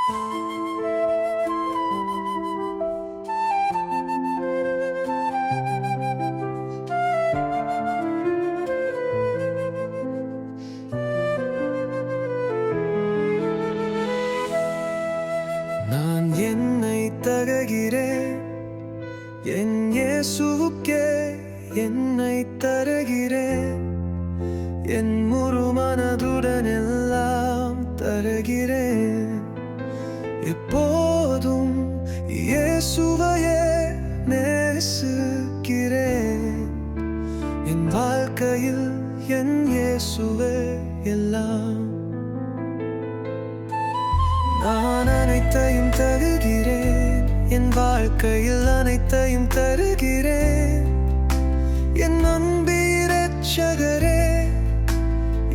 நான் என்னை தருகிறேன், என் இயேசுவுக்கே என்னை தருகிறேன். என் முழு மனதுடன் எல்லாம் தருகிறேன். எப்போதும் இயேசுவையே நேசிக்கிறேன். என் வாழ்க்கையில் என் இயேசுவே எல்லாம். நான் அனைத்தையும் தருகிறேன், என் வாழ்க்கையில் அனைத்தையும் தருகிறேன். என் அன்பு இரட்சகரே,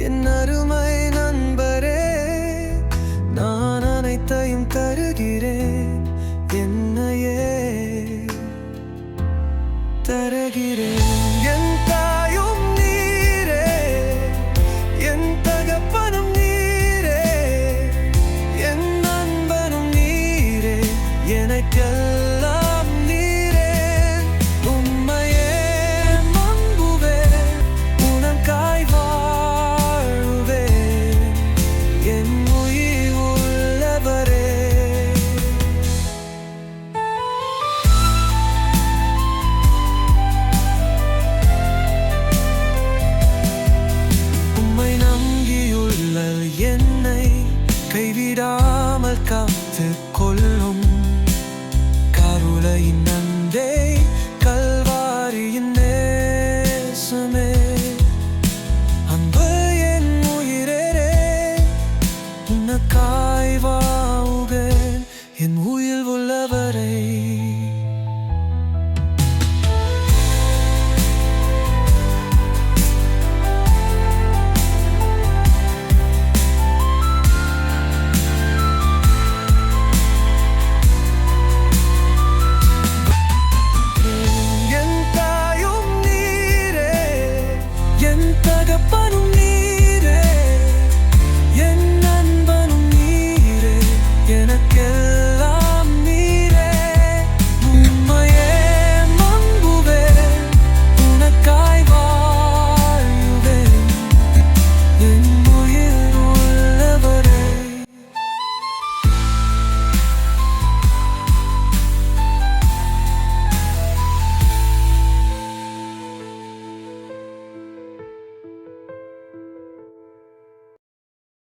என் அருமை நண்பரே, நான் அனைத்தையும் தருகிறேன், என்னையே தருகிறேன். என் தாயும் நீரே, என் தகப்பனும் நீரே, என் நண்பனும் நீரே, எனக்கெல்லாம் நீரே. உம்மையே நம்புவேன், உனக்காய் வாழ்வேன், என் உயிர் உள்ளவரே. உம்மை நம்பியுள்ள என்னை கைவிடாமல் காத்துக் கொள்ளும் கருணையின் நன்றே, கல்வாரியின் நேசமே. அன்பு என் உயிரே, உனக்காய் வாழ்வேன், என் உயிர்